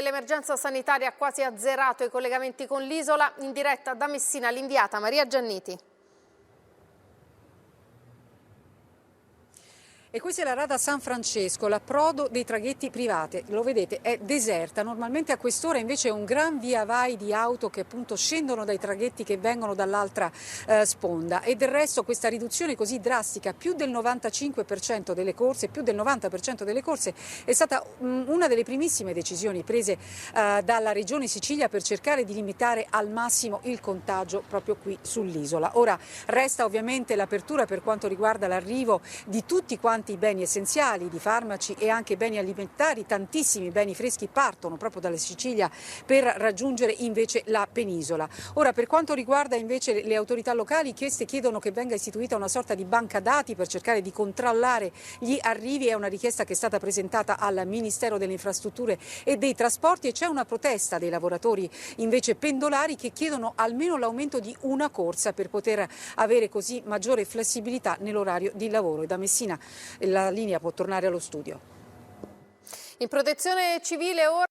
l'emergenza sanitaria ha quasi azzerato i collegamenti con l'isola. In diretta da Messina l'inviata Maria Gianniti. E questa è la rada San Francesco, l'approdo dei traghetti privati, lo vedete è deserta, normalmente a quest'ora invece è un gran via vai di auto che appunto scendono dai traghetti che vengono dall'altra sponda e del resto questa riduzione così drastica, più del 95% delle corse, più del 90% delle corse è stata una delle primissime decisioni prese dalla Regione Sicilia per cercare di limitare al massimo il contagio proprio qui sull'isola. Ora resta ovviamente l'apertura per quanto riguarda l'arrivo di tutti quanti i beni essenziali, di farmaci e anche beni alimentari, tantissimi beni freschi partono proprio dalla Sicilia per raggiungere invece la penisola. Ora per quanto riguarda invece le autorità locali, queste chiedono che venga istituita una sorta di banca dati per cercare di controllare gli arrivi, è una richiesta che è stata presentata al Ministero delle Infrastrutture e dei Trasporti e c'è una protesta dei lavoratori invece pendolari che chiedono almeno l'aumento di una corsa per poter avere così maggiore flessibilità nell'orario di lavoro. E da Messina la linea può tornare allo studio. In Protezione Civile ora